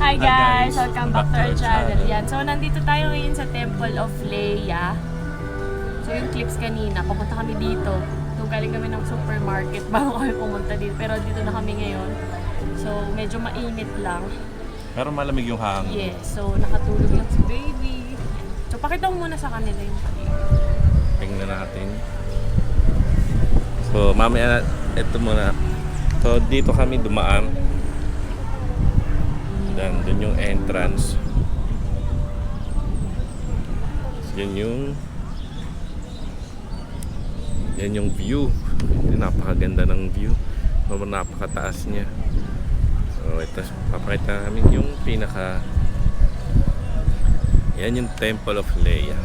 Hi guys! guys. Welcome back to our channel. Yan. So, nandito tayo ngayon sa Temple of Leia. So, yung clips kanina, papunta kami dito. So, galing kami ng supermarket bago kami pumunta dito. Pero dito na kami ngayon. So, medyo mainit lang. Pero malamig yung hangin. Yes. So, nakatulog lang si baby. So, pakita mo muna sa kanila yung Tingnan natin. So, mamaya, ito muna. So, dito kami dumaan. Dan, dun yung entrance. Yan yung view. Napakaganda ng view. Napakataas niya. So, ito, papakita namin yung pinaka. Yan yung Temple of Leia.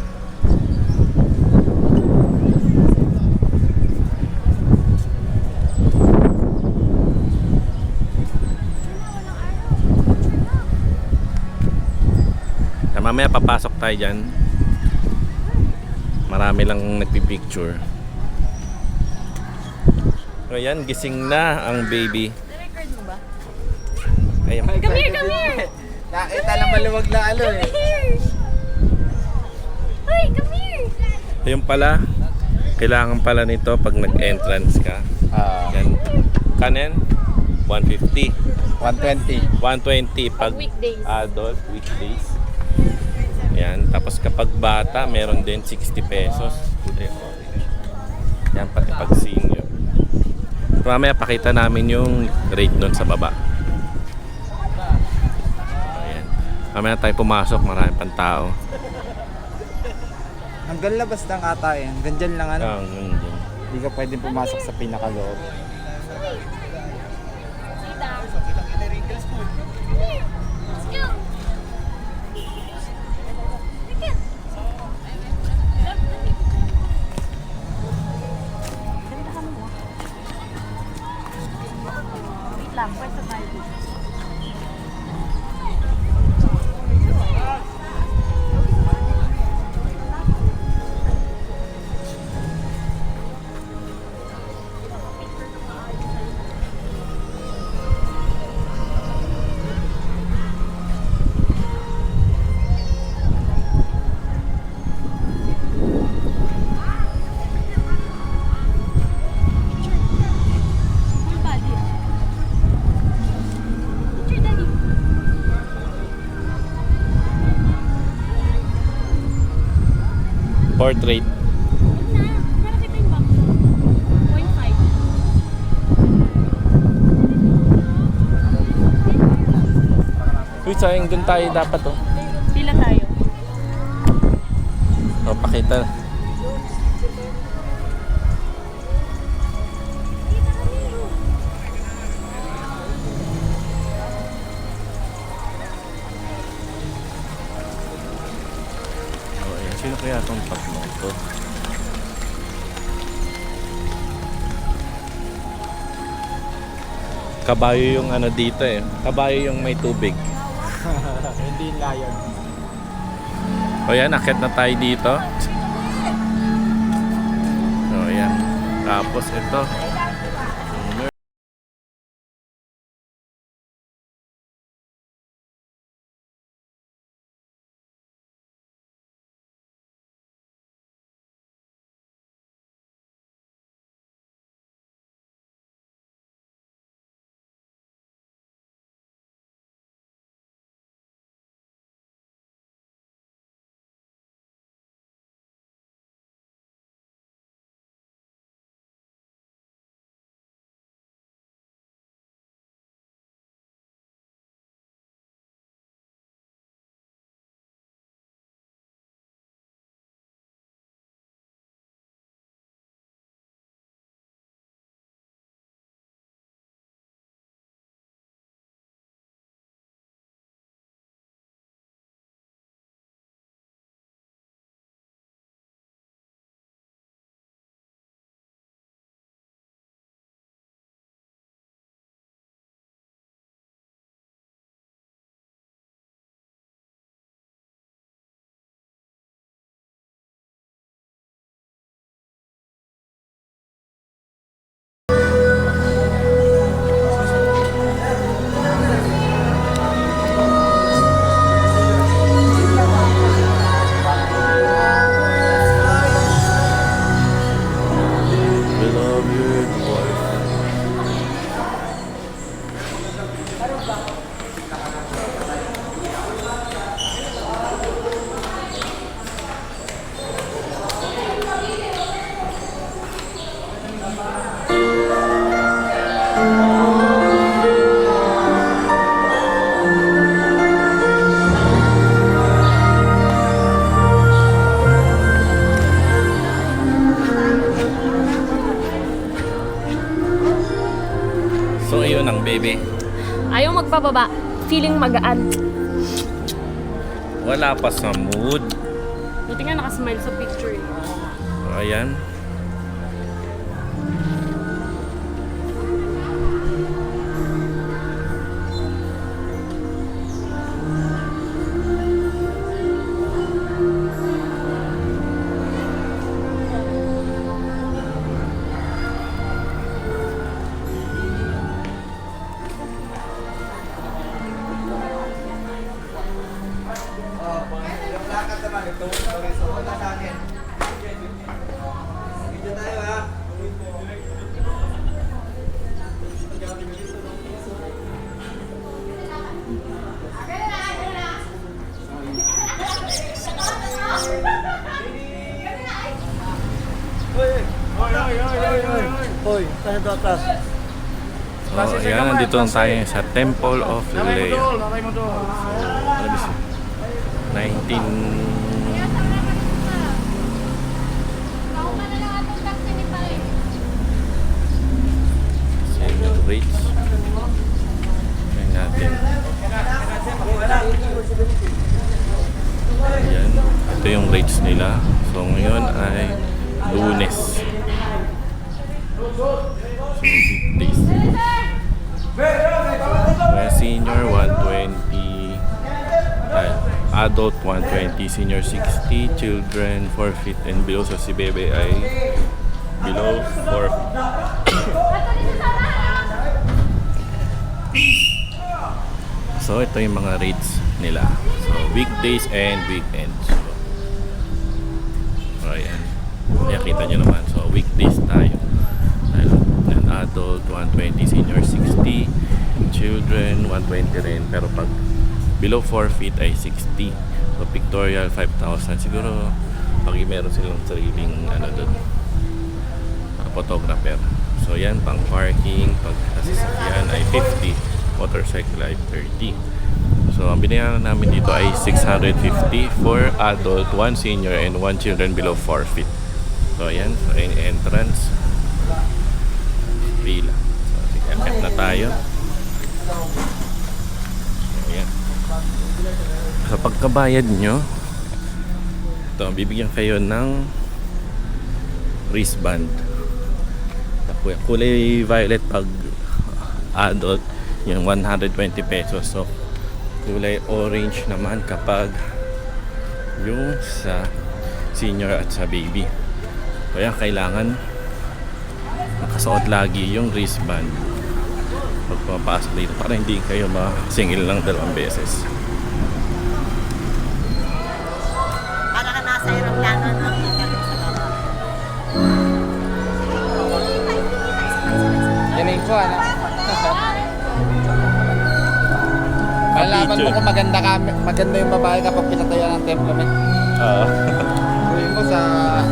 Mamaya papasok tayo dyan. Marami lang nagpipicture. So yan, gising na ang baby. Na-record mo ba? Ayan. Come here! Come here! Nakita lang maluwag na ano eh. Come here! Hoy! Come here! Yung pala, kailangan pala nito pag nag-entrance ka. Yan. Kanin? 150. 120. 120 pag Weekdays. adult, weekdays. Yan. Tapos kapag bata, meron din 60 pesos. Yan, pati pag senior. Mamaya pakita namin yung rate nun sa baba. Ayan. Mamaya tayo pumasok, marami pang tao. Hanggang labas lang ata eh. Hanggang dyan lang ano. Yan. Hindi ka pwedeng pumasok sa pinakaloob. Let's go! Wait lang, pwesto tayo dito. Full body. Picture daddy. Portrait. Nakakita yung box. 0.5. Uy, sayang dun tayo dapat oh. Pila tayo. O, pakita. O, ayan. Sino kaya itong tatlong to? Kabayo yung ano dito eh. Kabayo yung may tubig. Hindi lion. O yan, akit na tayo dito. O yan. Tapos ito. baby? Ayaw magpababa. Feeling magaan. Wala pa sa mood. Buti nga nakasmile sa picture. Ayan. Hoy, tayo do atas. So, ayan, nandito lang tayo sa Temple of Leia. 19... Senior rates. Ayan natin. Ayan, ito yung rates nila. So ngayon ay Lunes. So weekdays. Kaya senior 120, adult 120, senior 60, children 4 feet and below. So si Bebe ay below 4 feet. So ito yung mga rates nila. So weekdays and weekends. So ayan. Kaya kita nyo naman. So weekdays tayo. An adult 120, senior 60, children 120 rin. Pero pag below 4 feet ay 60. So pictorial 5,000. Siguro pag meron silang sariling doon, photographer. So yan, pang parking, pag sasakyan ay 50. Motorcycle ay 30. So ang binayaran namin dito ay 650 for adult, 1 senior and 1 children below 4 feet. So ayan, so yung entrance pila. So sige, akit na tayo. So ayan. Sa pagkabayad nyo, ito, bibigyan kayo ng wristband. Kulay violet pag adult, yung 120 pesos. So kulay orange naman kapag yung sa senior at sa baby. Kaya kailangan nakasuot lagi yung wristband pag pumapasok dito para hindi kayo masingil lang 2 beses. Para ka nasa aeroplano ng Galing ko, ano? Malalaman mo kung maganda yung babae kapag pinatayan ng templo, men. Uy mo sa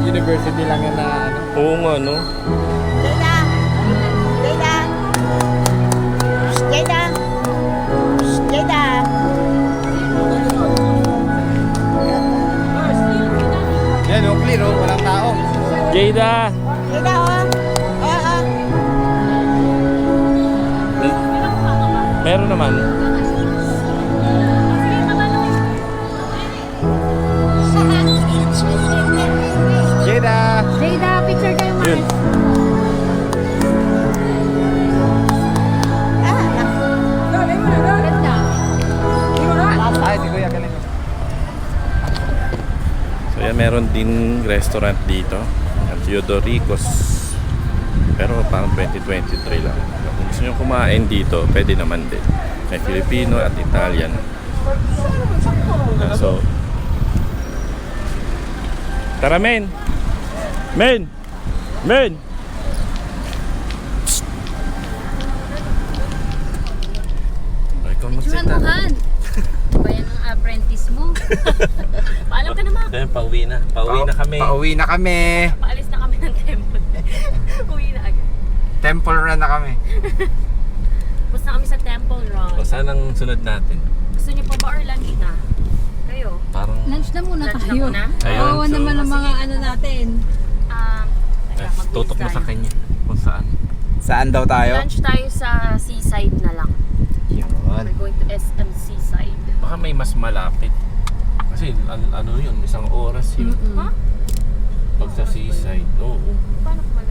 university lang yun na ano. Oo nga, no? Jada! Jada! Jada! Jada! Yan, oh, clear, oh. Walang tao. Jada! Jada, oh! Oo! Meron naman. Jada! Jada, picture kayo, Yun. Ganda. Ay, si Kuya, galing. So yan, meron din restaurant dito. Ang Teodoricos. Pero parang 2023 lang. So, kung gusto nyo kumain dito, pwede naman din. May Filipino at Italian. So, tara, men! Men! Men! Ay, Juan Mohan. Ba yan ang apprentice mo? Paalam ka naman. Then, pauwi na. Pauwi na kami. Pauwi na kami. Paalis na kami ng temple. Uwi na agad. Temple run na kami. Tapos na kami sa temple run. O, saan ang sunod natin? Gusto niyo pa ba or lunch na? Kayo? Parang... Lunch na muna Lunch na tayo. muna? Ayun, Kawawa so- naman ang mga ano natin. Teka, tutok mo sa kanya kung saan. Saan daw tayo? Lunch tayo sa seaside na lang. Yun. We're going to SM Seaside. Baka may mas malapit. Kasi ano yun, isang oras yun. Ha? Pag sa seaside, oo. Paano ko